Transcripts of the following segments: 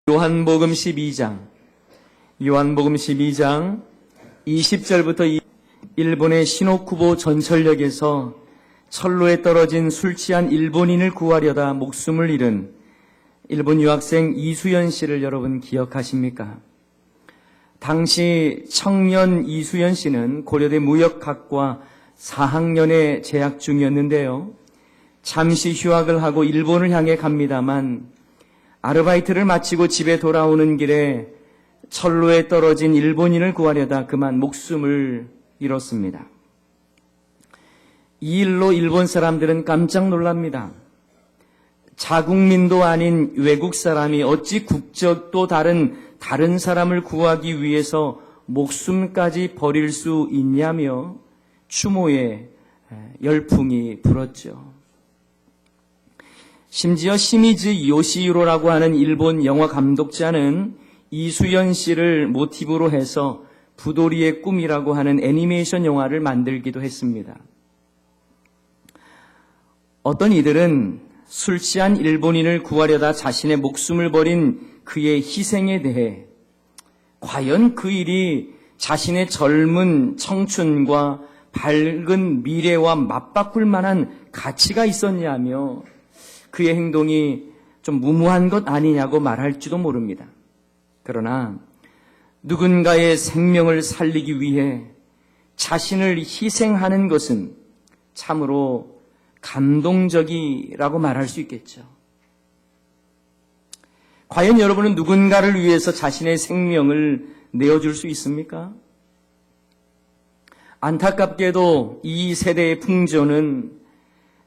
요한복음 12장 20절부터 일본의 시노쿠보 전철역에서 철로에 떨어진 술 취한 일본인을 구하려다 목숨을 잃은 일본 유학생 이수연 씨를 여러분 기억하십니까? 당시 청년 이수연 씨는 고려대 무역학과 4학년에 재학 중이었는데요. 잠시 휴학을 하고 일본을 향해 갑니다만 아르바이트를 마치고 집에 돌아오는 길에 철로에 떨어진 일본인을 구하려다 그만 목숨을 잃었습니다. 이 일로 일본 사람들은 깜짝 놀랍니다. 자국민도 아닌 외국 사람이 어찌 국적도 다른 사람을 구하기 위해서 목숨까지 버릴 수 있냐며 추모에 열풍이 불었죠. 심지어 시미즈 요시히로라고 하는 일본 영화 감독자는 이수연 씨를 모티브로 해서 부도리의 꿈이라고 하는 애니메이션 영화를 만들기도 했습니다. 어떤 이들은 술 취한 일본인을 구하려다 자신의 목숨을 버린 그의 희생에 대해 과연 그 일이 자신의 젊은 청춘과 밝은 미래와 맞바꿀 만한 가치가 있었냐며 그의 행동이 좀 무모한 것 아니냐고 말할지도 모릅니다. 그러나 누군가의 생명을 살리기 위해 자신을 희생하는 것은 참으로 감동적이라고 말할 수 있겠죠. 과연 여러분은 누군가를 위해서 자신의 생명을 내어줄 수 있습니까? 안타깝게도 이 세대의 풍조는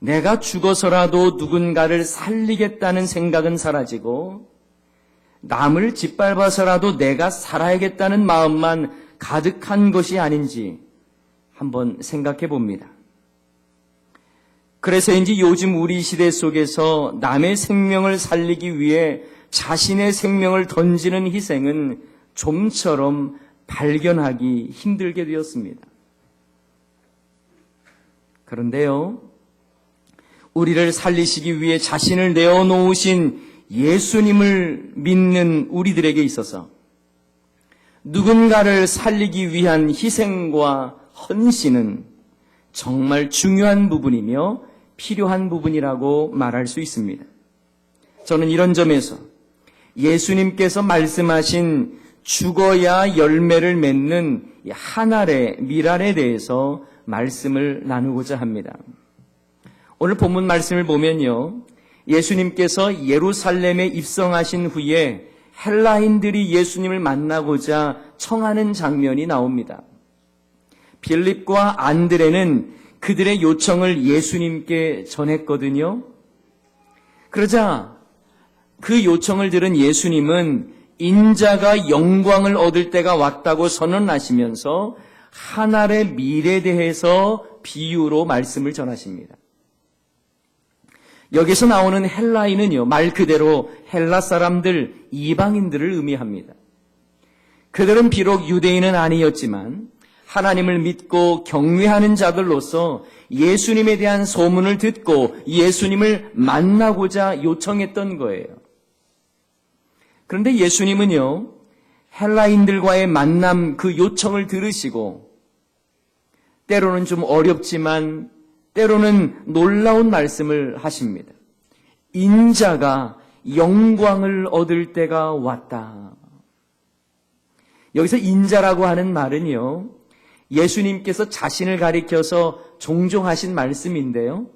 내가 죽어서라도 누군가를 살리겠다는 생각은 사라지고 남을 짓밟아서라도 내가 살아야겠다는 마음만 가득한 것이 아닌지 한번 생각해 봅니다. 그래서인지 요즘 우리 시대 속에서 남의 생명을 살리기 위해 자신의 생명을 던지는 희생은 좀처럼 발견하기 힘들게 되었습니다. 그런데요, 우리를 살리시기 위해 자신을 내어놓으신 예수님을 믿는 우리들에게 있어서 누군가를 살리기 위한 희생과 헌신은 정말 중요한 부분이며 필요한 부분이라고 말할 수 있습니다. 저는 이런 점에서 예수님께서 말씀하신 죽어야 열매를 맺는 한 알의 밀알에 대해서 말씀을 나누고자 합니다. 오늘 본문 말씀을 보면요, 예수님께서 예루살렘에 입성하신 후에 헬라인들이 예수님을 만나고자 청하는 장면이 나옵니다. 빌립과 안드레는 그들의 요청을 예수님께 전했거든요. 그러자 그 요청을 들은 예수님은 인자가 영광을 얻을 때가 왔다고 선언하시면서 한 알의 밀에 대해서 비유로 말씀을 전하십니다. 여기서 나오는 헬라인은요, 말 그대로 헬라 사람들, 이방인들을 의미합니다. 그들은 비록 유대인은 아니었지만 하나님을 믿고 경외하는 자들로서 예수님에 대한 소문을 듣고 예수님을 만나고자 요청했던 거예요. 그런데 예수님은요, 헬라인들과의 만남 그 요청을 들으시고 때로는 좀 어렵지만 때로는 놀라운 말씀을 하십니다. 인자가 영광을 얻을 때가 왔다. 여기서 인자라고 하는 말은요, 예수님께서 자신을 가리켜서 종종 하신 말씀인데요.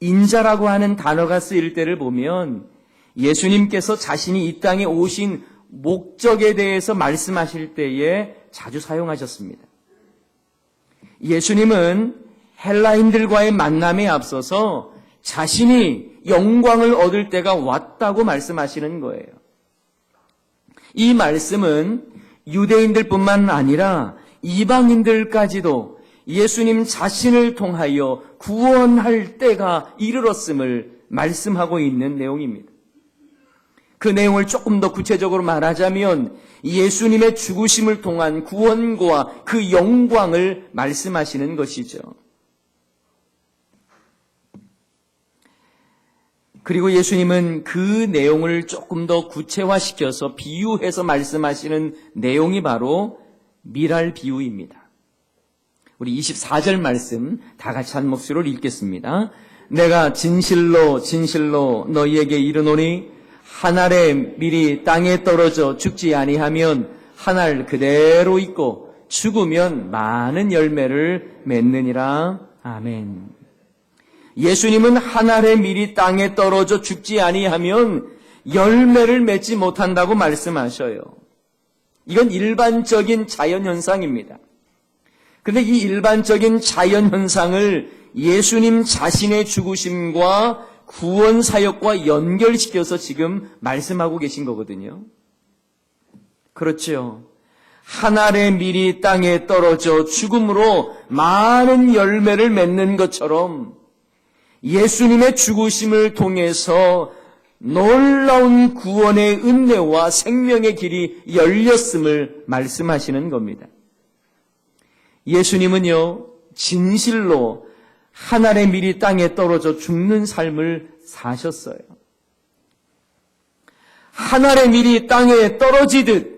인자라고 하는 단어가 쓰일 때를 보면 예수님께서 자신이 이 땅에 오신 목적에 대해서 말씀하실 때에 자주 사용하셨습니다. 예수님은 헬라인들과의 만남에 앞서서 자신이 영광을 얻을 때가 왔다고 말씀하시는 거예요. 이 말씀은 유대인들뿐만 아니라 이방인들까지도 예수님 자신을 통하여 구원할 때가 이르렀음을 말씀하고 있는 내용입니다. 그 내용을 조금 더 구체적으로 말하자면 예수님의 죽으심을 통한 구원과 그 영광을 말씀하시는 것이죠. 그리고 예수님은 그 내용을 조금 더 구체화시켜서 비유해서 말씀하시는 내용이 바로 밀알 비유입니다. 우리 24절 말씀 다 같이 한 목소리로 읽겠습니다. 내가 진실로 진실로 너희에게 이르노니 한 알의 밀이 땅에 떨어져 죽지 아니하면 한 알 그대로 있고 죽으면 많은 열매를 맺느니라. 아멘. 예수님은 한 알의 밀이 땅에 떨어져 죽지 아니하면 열매를 맺지 못한다고 말씀하셔요. 이건 일반적인 자연현상입니다. 그런데 이 일반적인 자연현상을 예수님 자신의 죽으심과 구원 사역과 연결시켜서 지금 말씀하고 계신 거거든요. 그렇죠. 한 알의 밀이 땅에 떨어져 죽음으로 많은 열매를 맺는 것처럼 예수님의 죽으심을 통해서 놀라운 구원의 은혜와 생명의 길이 열렸음을 말씀하시는 겁니다. 예수님은요, 진실로 한 알의 밀이 땅에 떨어져 죽는 삶을 사셨어요. 한 알의 밀이 땅에 떨어지듯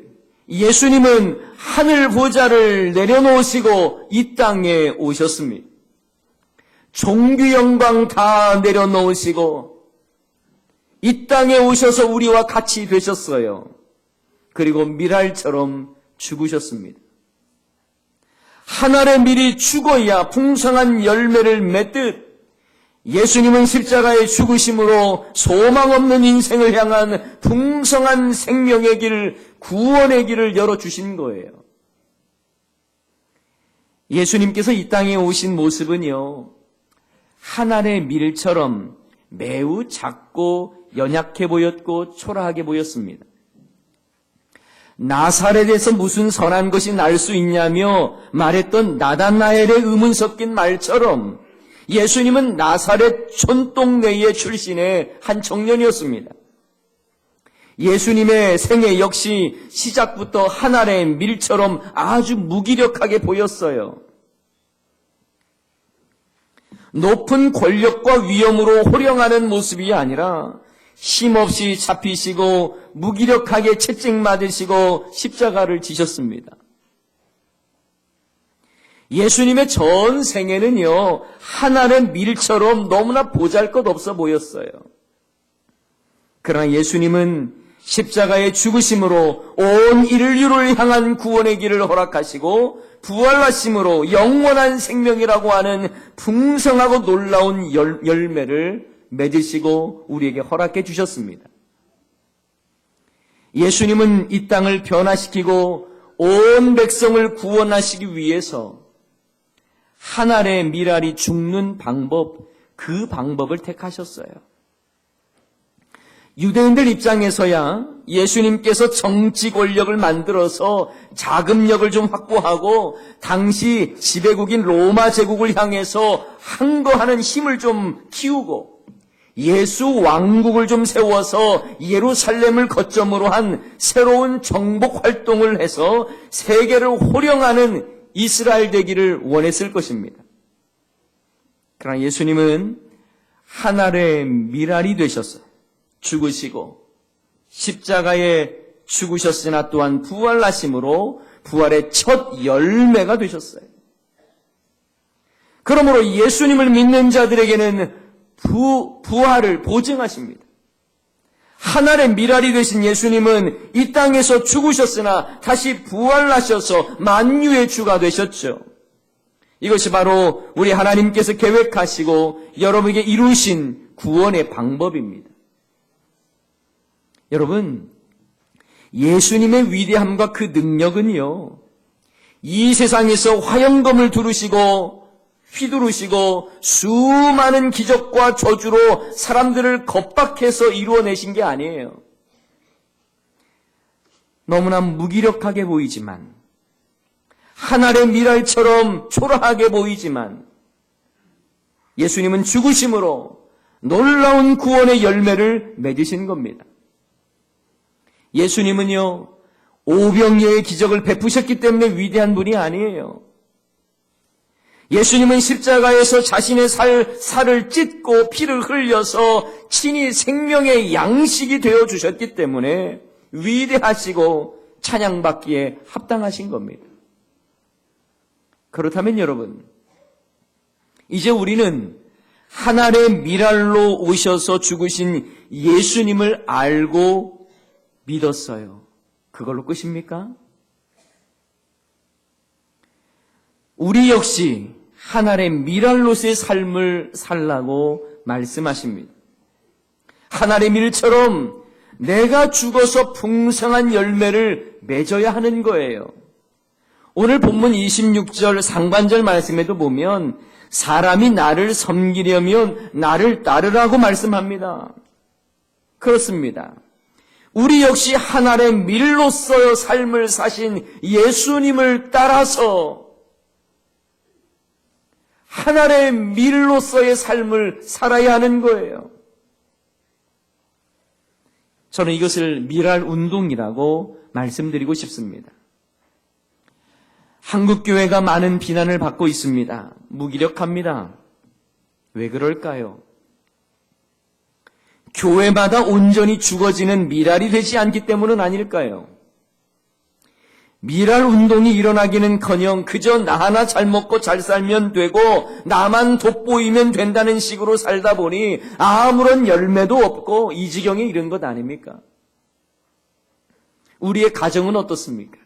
예수님은 하늘 보좌를 내려놓으시고 이 땅에 오셨습니다. 종교 영광 다 내려놓으시고 이 땅에 오셔서 우리와 같이 되셨어요. 그리고 밀알처럼 죽으셨습니다. 한 알의 밀이 죽어야 풍성한 열매를 맺듯 예수님은 십자가의 죽으심으로 소망 없는 인생을 향한 풍성한 생명의 길, 구원의 길을 열어주신 거예요. 예수님께서 이 땅에 오신 모습은요, 한 알의 밀처럼 매우 작고 연약해 보였고 초라하게 보였습니다. 나사렛에서 무슨 선한 것이 날 수 있냐며 말했던 나다나엘의 의문 섞인 말처럼 예수님은 나사렛 촌동네의 출신의 한 청년이었습니다. 예수님의 생애 역시 시작부터 한 알의 밀처럼 아주 무기력하게 보였어요. 높은 권력과 위엄으로 호령하는 모습이 아니라 힘없이 잡히시고 무기력하게 채찍 맞으시고 십자가를 지셨습니다. 예수님의 전 생애는요, 한 알의 밀처럼 너무나 보잘것없어 보였어요. 그러나 예수님은 십자가의 죽으심으로 온 인류를 향한 구원의 길을 허락하시고 부활하심으로 영원한 생명이라고 하는 풍성하고 놀라운 열매를 맺으시고 우리에게 허락해 주셨습니다. 예수님은 이 땅을 변화시키고 온 백성을 구원하시기 위해서 한 알의 밀알이 죽는 방법, 그 방법을 택하셨어요. 유대인들 입장에서야 예수님께서 정치 권력을 만들어서 자금력을 좀 확보하고 당시 지배국인 로마 제국을 향해서 항거하는 힘을 좀 키우고 예수 왕국을 좀 세워서 예루살렘을 거점으로 한 새로운 정복 활동을 해서 세계를 호령하는 이스라엘 되기를 원했을 것입니다. 그러나 예수님은 한 알의 밀알이 되셨어요. 죽으시고 십자가에 죽으셨으나 또한 부활하심으로 부활의 첫 열매가 되셨어요. 그러므로 예수님을 믿는 자들에게는 부활을 보증하십니다. 한 알의 밀알이 되신 예수님은 이 땅에서 죽으셨으나 다시 부활하셔서 만유의 주가 되셨죠. 이것이 바로 우리 하나님께서 계획하시고 여러분에게 이루신 구원의 방법입니다. 여러분, 예수님의 위대함과 그 능력은요, 이 세상에서 화영검을 두르시고 휘두르시고 수많은 기적과 저주로 사람들을 겁박해서 이루어내신 게 아니에요. 너무나 무기력하게 보이지만, 한 알의 밀알처럼 초라하게 보이지만, 예수님은 죽으심으로 놀라운 구원의 열매를 맺으신 겁니다. 예수님은요, 오병이어의 기적을 베푸셨기 때문에 위대한 분이 아니에요. 예수님은 십자가에서 자신의 살을 찢고 피를 흘려서 친히 생명의 양식이 되어 주셨기 때문에 위대하시고 찬양받기에 합당하신 겁니다. 그렇다면 여러분, 이제 우리는 하늘의 미랄로 오셔서 죽으신 예수님을 알고 믿었어요. 그걸로 끝입니까? 우리 역시 하늘의 미랄로서의 삶을 살라고 말씀하십니다. 하늘의 밀처럼 내가 죽어서 풍성한 열매를 맺어야 하는 거예요. 오늘 본문 26절 상반절 말씀에도 보면 사람이 나를 섬기려면 나를 따르라고 말씀합니다. 그렇습니다. 우리 역시 하늘의 밀로서의 삶을 사신 예수님을 따라서 하늘의 밀로서의 삶을 살아야 하는 거예요. 저는 이것을 미랄 운동이라고 말씀드리고 싶습니다. 한국교회가 많은 비난을 받고 있습니다. 무기력합니다. 왜 그럴까요? 교회마다 온전히 죽어지는 미랄이 되지 않기 때문은 아닐까요? 미랄 운동이 일어나기는커녕 그저 나 하나 잘 먹고 잘 살면 되고 나만 돋보이면 된다는 식으로 살다 보니 아무런 열매도 없고 이 지경에 이른 것 아닙니까? 우리의 가정은 어떻습니까?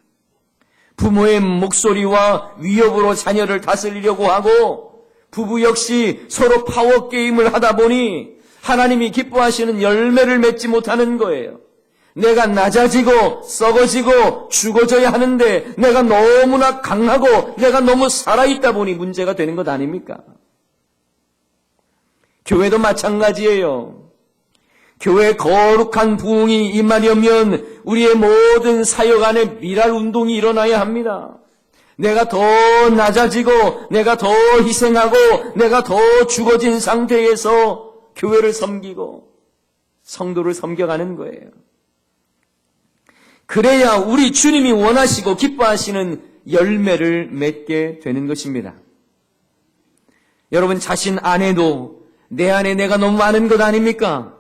부모의 목소리와 위협으로 자녀를 다스리려고 하고 부부 역시 서로 파워게임을 하다 보니 하나님이 기뻐하시는 열매를 맺지 못하는 거예요. 내가 낮아지고 썩어지고 죽어져야 하는데 내가 너무나 강하고 내가 너무 살아있다 보니 문제가 되는 것 아닙니까? 교회도 마찬가지예요. 교회에 거룩한 부흥이 임하려면 우리의 모든 사역 안에 미랄 운동이 일어나야 합니다. 내가 더 낮아지고 내가 더 희생하고 내가 더 죽어진 상태에서 교회를 섬기고 성도를 섬겨가는 거예요. 그래야 우리 주님이 원하시고 기뻐하시는 열매를 맺게 되는 것입니다. 여러분 자신 안에도 내 안에 내가 너무 많은 것 아닙니까?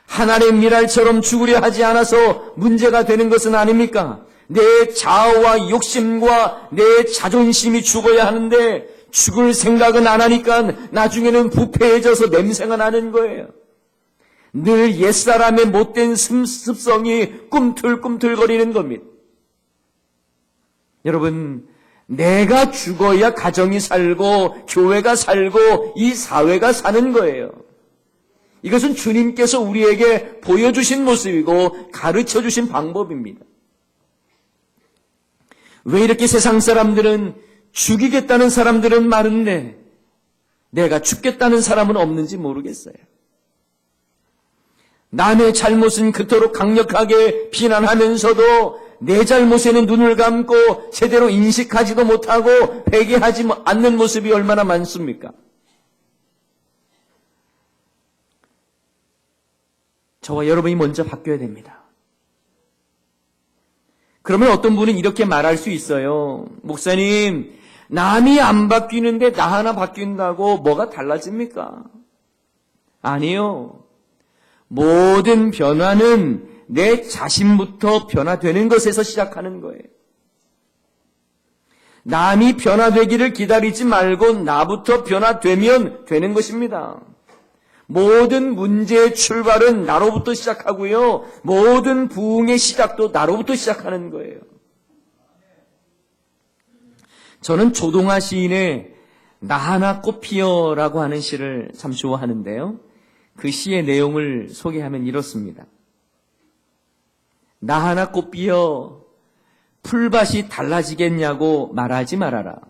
하늘의 미랄처럼 죽으려 하지 않아서 문제가 되는 것은 아닙니까? 내 자아와 욕심과 내 자존심이 죽어야 하는데 죽을 생각은 안 하니까 나중에는 부패해져서 냄새가 나는 거예요. 늘 옛사람의 못된 습성이 꿈틀꿈틀거리는 겁니다. 여러분, 내가 죽어야 가정이 살고 교회가 살고 이 사회가 사는 거예요. 이것은 주님께서 우리에게 보여주신 모습이고 가르쳐주신 방법입니다. 왜 이렇게 세상 사람들은 죽이겠다는 사람들은 많은데 내가 죽겠다는 사람은 없는지 모르겠어요. 남의 잘못은 그토록 강력하게 비난하면서도 내 잘못에는 눈을 감고 제대로 인식하지도 못하고 회개하지 않는 모습이 얼마나 많습니까? 저와 여러분이 먼저 바뀌어야 됩니다. 그러면 어떤 분은 이렇게 말할 수 있어요. 목사님, 남이 안 바뀌는데 나 하나 바뀐다고 뭐가 달라집니까? 아니요. 모든 변화는 내 자신부터 변화되는 것에서 시작하는 거예요. 남이 변화되기를 기다리지 말고 나부터 변화되면 되는 것입니다. 모든 문제의 출발은 나로부터 시작하고요. 모든 부흥의 시작도 나로부터 시작하는 거예요. 저는 조동아 시인의 나 하나 꽃 피어라고 하는 시를 참 좋아하는데요. 그 시의 내용을 소개하면 이렇습니다. 나 하나 꽃 피어 풀밭이 달라지겠냐고 말하지 말아라.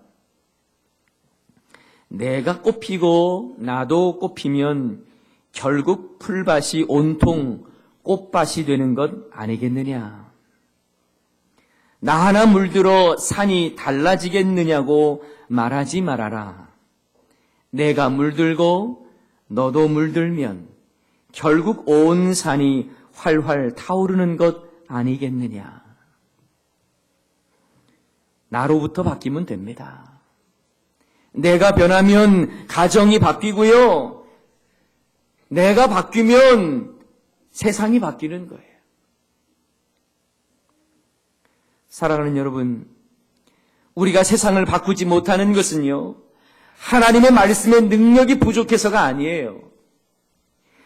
내가 꽃 피고 나도 꽃 피면 결국 풀밭이 온통 꽃밭이 되는 것 아니겠느냐. 나 하나 물들어 산이 달라지겠느냐고 말하지 말아라. 내가 물들고 너도 물들면 결국 온 산이 활활 타오르는 것 아니겠느냐. 나로부터 바뀌면 됩니다. 내가 변하면 가정이 바뀌고요. 내가 바뀌면 세상이 바뀌는 거예요. 사랑하는 여러분, 우리가 세상을 바꾸지 못하는 것은요, 하나님의 말씀의 능력이 부족해서가 아니에요.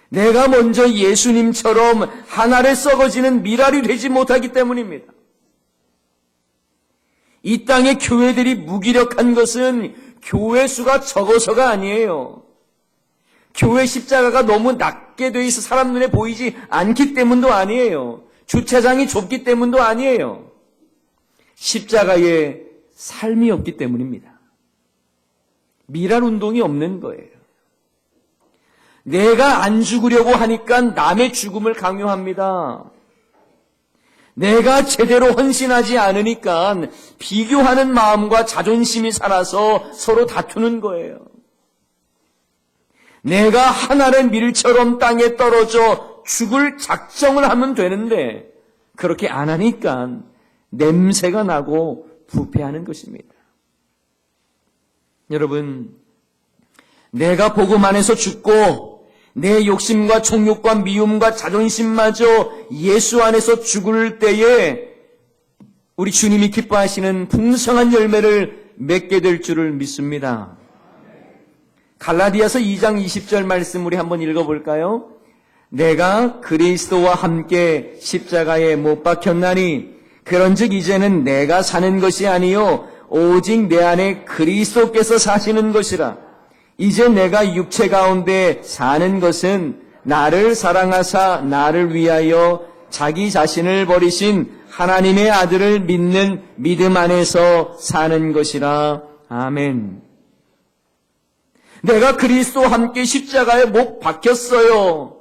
내가 먼저 예수님처럼 하늘에 썩어지는 미랄이 되지 못하기 때문입니다. 이 땅의 교회들이 무기력한 것은 교회 수가 적어서가 아니에요. 교회 십자가가 너무 낮게 돼 있어 사람 눈에 보이지 않기 때문도 아니에요. 주차장이 좁기 때문도 아니에요. 십자가에 삶이 없기 때문입니다. 미랄 운동이 없는 거예요. 내가 안 죽으려고 하니까 남의 죽음을 강요합니다. 내가 제대로 헌신하지 않으니까 비교하는 마음과 자존심이 살아서 서로 다투는 거예요. 내가 한 알의 밀처럼 땅에 떨어져 죽을 작정을 하면 되는데 그렇게 안 하니까 냄새가 나고 부패하는 것입니다. 여러분, 내가 복음 안에서 죽고 내 욕심과 총욕과 미움과 자존심마저 예수 안에서 죽을 때에 우리 주님이 기뻐하시는 풍성한 열매를 맺게 될 줄을 믿습니다. 갈라디아서 2장 20절 말씀 우리 한번 읽어볼까요? 내가 그리스도와 함께 십자가에 못 박혔나니 그런즉 이제는 내가 사는 것이 아니요 오직 내 안에 그리스도께서 사시는 것이라. 이제 내가 육체 가운데 사는 것은 나를 사랑하사 나를 위하여 자기 자신을 버리신 하나님의 아들을 믿는 믿음 안에서 사는 것이라. 아멘. 내가 그리스도와 함께 십자가에 못 박혔어요.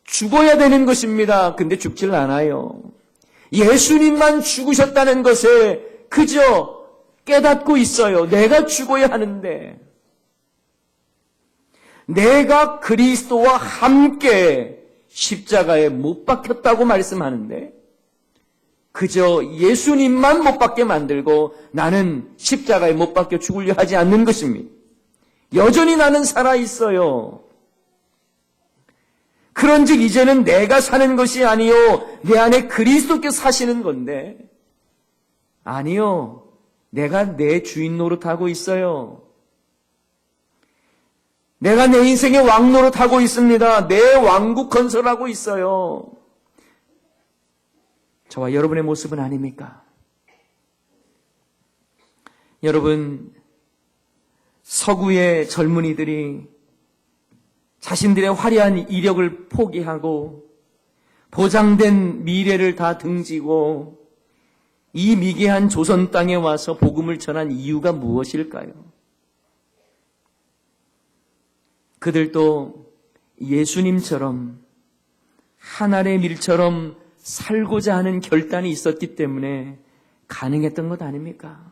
죽어야 되는 것입니다. 근데 죽질 않아요. 예수님만 죽으셨다는 것에 그저 깨닫고 있어요. 내가 죽어야 하는데. 내가 그리스도와 함께 십자가에 못 박혔다고 말씀하는데 그저 예수님만 못 박게 만들고 나는 십자가에 못 박혀 죽으려 하지 않는 것입니다. 여전히 나는 살아있어요. 그런즉 이제는 내가 사는 것이 아니요 내 안에 그리스도께서 사시는 건데 아니요 내가 내 주인 노릇하고 있어요. 내가 내 인생의 왕 노릇하고 있습니다. 내 왕국 건설하고 있어요. 저와 여러분의 모습은 아닙니까? 여러분, 서구의 젊은이들이 자신들의 화려한 이력을 포기하고 보장된 미래를 다 등지고 이 미개한 조선 땅에 와서 복음을 전한 이유가 무엇일까요? 그들도 예수님처럼 한 알의 밀처럼 살고자 하는 결단이 있었기 때문에 가능했던 것 아닙니까?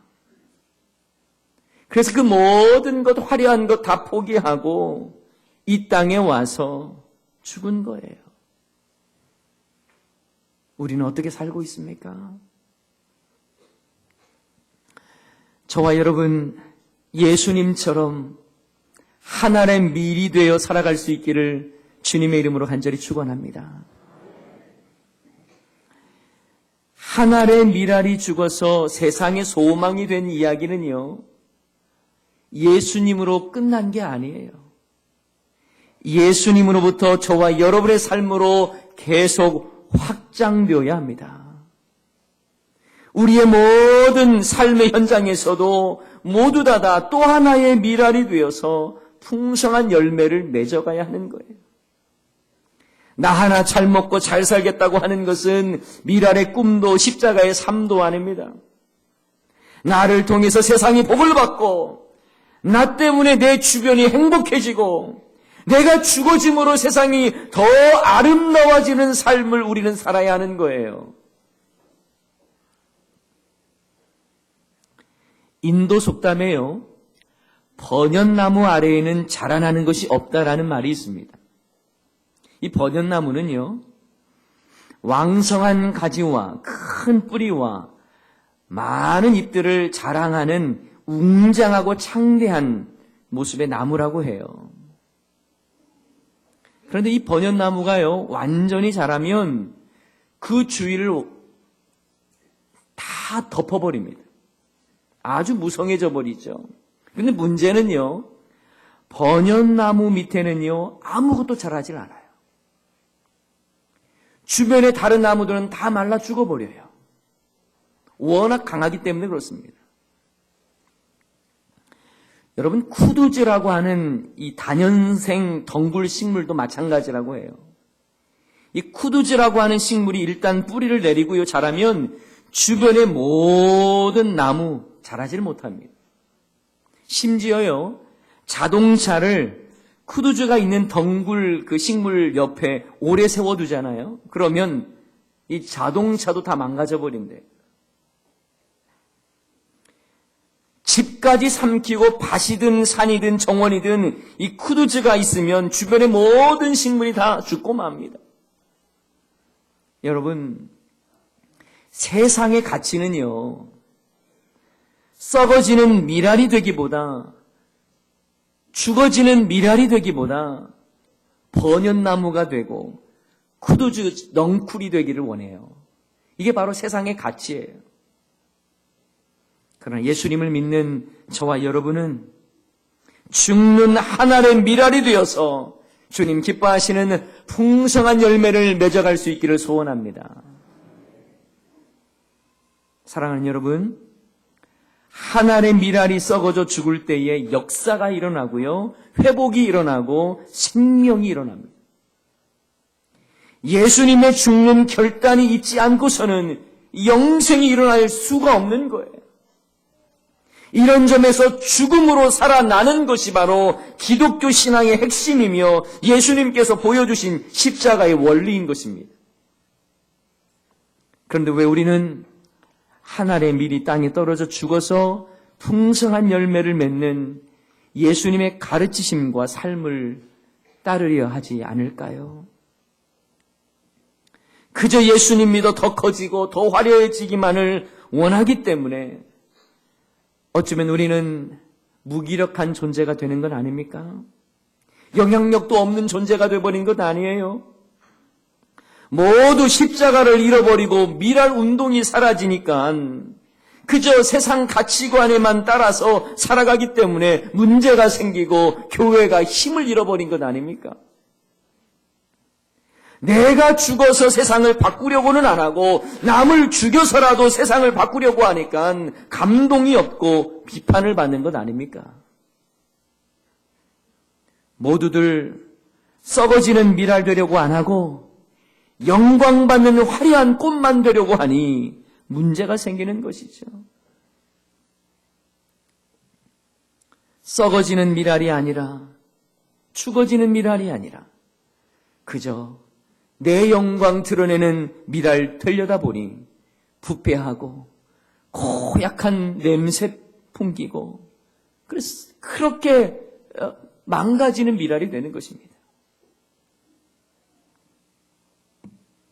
그래서 그 모든 것, 화려한 것 다 포기하고 이 땅에 와서 죽은 거예요. 우리는 어떻게 살고 있습니까? 저와 여러분, 예수님처럼 하나의 밀이 되어 살아갈 수 있기를 주님의 이름으로 간절히 축원합니다. 한 알의 밀알이 죽어서 세상의 소망이 된 이야기는요, 예수님으로 끝난 게 아니에요. 예수님으로부터 저와 여러분의 삶으로 계속 확장되어야 합니다. 우리의 모든 삶의 현장에서도 모두 다 또 하나의 밀알이 되어서 풍성한 열매를 맺어가야 하는 거예요. 나 하나 잘 먹고 잘 살겠다고 하는 것은 밀알의 꿈도 십자가의 삶도 아닙니다. 나를 통해서 세상이 복을 받고 나 때문에 내 주변이 행복해지고 내가 죽어짐으로 세상이 더 아름다워지는 삶을 우리는 살아야 하는 거예요. 인도 속담에요, 번연나무 아래에는 자라나는 것이 없다라는 말이 있습니다. 이 번연나무는요, 왕성한 가지와 큰 뿌리와 많은 잎들을 자랑하는 웅장하고 창대한 모습의 나무라고 해요. 그런데 이 번연나무가요, 완전히 자라면 그 주위를 다 덮어버립니다. 아주 무성해져 버리죠. 그런데 문제는요, 번연나무 밑에는요, 아무것도 자라질 않아요. 주변의 다른 나무들은 다 말라 죽어버려요. 워낙 강하기 때문에 그렇습니다. 여러분, 쿠두즈라고 하는 이 다년생 덩굴 식물도 마찬가지라고 해요. 이 쿠두즈라고 하는 식물이 일단 뿌리를 내리고요, 자라면 주변의 모든 나무 자라질 못합니다. 심지어요, 자동차를 쿠두즈가 있는 덩굴 그 식물 옆에 오래 세워두잖아요. 그러면 이 자동차도 다 망가져 버린대요. 집까지 삼키고 밭이든 산이든 정원이든 이 쿠두즈가 있으면 주변의 모든 식물이 다 죽고 맙니다. 여러분, 세상의 가치는요, 썩어지는 미랄이 되기보다, 죽어지는 미랄이 되기보다 번연나무가 되고 쿠두즈 넝쿨이 되기를 원해요. 이게 바로 세상의 가치예요. 그러나 예수님을 믿는 저와 여러분은 죽는 한 알의 미랄이 되어서 주님 기뻐하시는 풍성한 열매를 맺어갈 수 있기를 소원합니다. 사랑하는 여러분, 한 알의 미랄이 썩어져 죽을 때에 역사가 일어나고요, 회복이 일어나고 생명이 일어납니다. 예수님의 죽는 결단이 있지 않고서는 영생이 일어날 수가 없는 거예요. 이런 점에서 죽음으로 살아나는 것이 바로 기독교 신앙의 핵심이며 예수님께서 보여주신 십자가의 원리인 것입니다. 그런데 왜 우리는 한 알의 밀이 땅에 떨어져 죽어서 풍성한 열매를 맺는 예수님의 가르치심과 삶을 따르려 하지 않을까요? 그저 예수님 믿어 더 커지고 더 화려해지기만을 원하기 때문에 어쩌면 우리는 무기력한 존재가 되는 건 아닙니까? 영향력도 없는 존재가 되어버린 것 아니에요? 모두 십자가를 잃어버리고 미랄 운동이 사라지니까 그저 세상 가치관에만 따라서 살아가기 때문에 문제가 생기고 교회가 힘을 잃어버린 것 아닙니까? 내가 죽어서 세상을 바꾸려고는 안 하고 남을 죽여서라도 세상을 바꾸려고 하니까 감동이 없고 비판을 받는 것 아닙니까? 모두들 썩어지는 미랄 되려고 안 하고 영광받는 화려한 꽃만 되려고 하니 문제가 생기는 것이죠. 썩어지는 미랄이 아니라 죽어지는 미랄이 아니라 그저 내 영광 드러내는 미랄 되려다 보니 부패하고 고약한 냄새 풍기고 그래서 그렇게 망가지는 미랄이 되는 것입니다.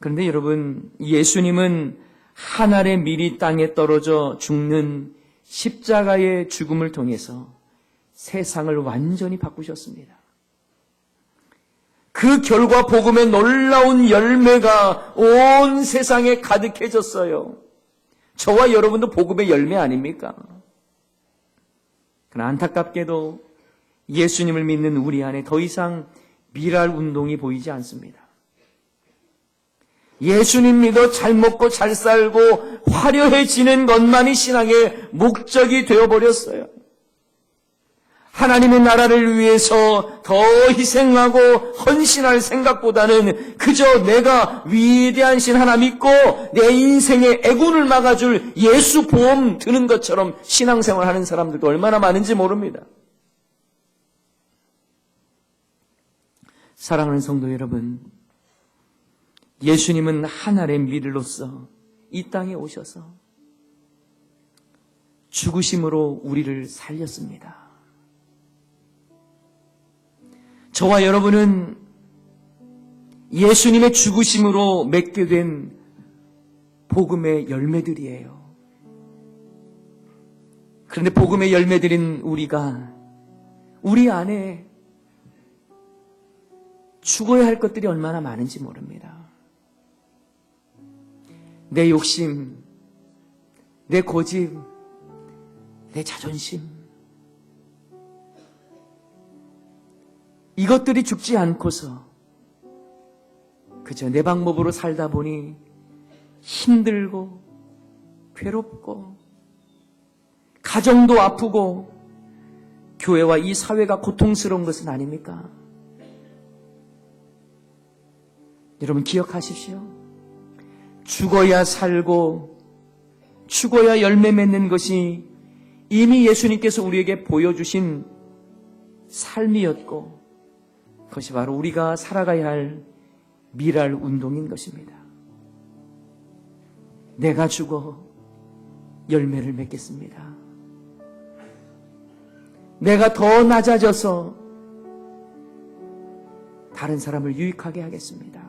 그런데 여러분, 예수님은 한 알의 밀이 땅에 떨어져 죽는 십자가의 죽음을 통해서 세상을 완전히 바꾸셨습니다. 그 결과 복음의 놀라운 열매가 온 세상에 가득해졌어요. 저와 여러분도 복음의 열매 아닙니까? 그러나 안타깝게도 예수님을 믿는 우리 안에 더 이상 미랄 운동이 보이지 않습니다. 예수님 믿어 잘 먹고 잘 살고 화려해지는 것만이 신앙의 목적이 되어버렸어요. 하나님의 나라를 위해서 더 희생하고 헌신할 생각보다는 그저 내가 위대한 신 하나 믿고 내 인생의 애군을 막아줄 예수 보험 드는 것처럼 신앙생활하는 사람들도 얼마나 많은지 모릅니다. 사랑하는 성도 여러분, 예수님은 한 알의 밀로서 이 땅에 오셔서 죽으심으로 우리를 살렸습니다. 저와 여러분은 예수님의 죽으심으로 맺게 된 복음의 열매들이에요. 그런데 복음의 열매들인 우리가 우리 안에 죽어야 할 것들이 얼마나 많은지 모릅니다. 내 욕심, 내 고집, 내 자존심, 이것들이 죽지 않고서 그저 내 방법으로 살다 보니 힘들고 괴롭고 가정도 아프고 교회와 이 사회가 고통스러운 것은 아닙니까? 여러분 기억하십시오. 죽어야 살고 죽어야 열매 맺는 것이 이미 예수님께서 우리에게 보여주신 삶이었고 그것이 바로 우리가 살아가야 할 미랄 운동인 것입니다. 내가 죽어 열매를 맺겠습니다. 내가 더 낮아져서 다른 사람을 유익하게 하겠습니다.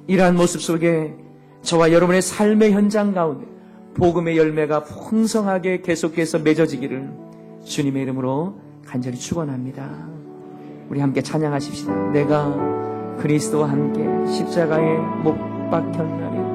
이러한 모습 속에 저와 여러분의 삶의 현장 가운데 복음의 열매가 풍성하게 계속해서 맺어지기를 주님의 이름으로 간절히 축원합니다. 우리 함께 찬양하십시다. 내가 그리스도와 함께 십자가에 못 박혔나니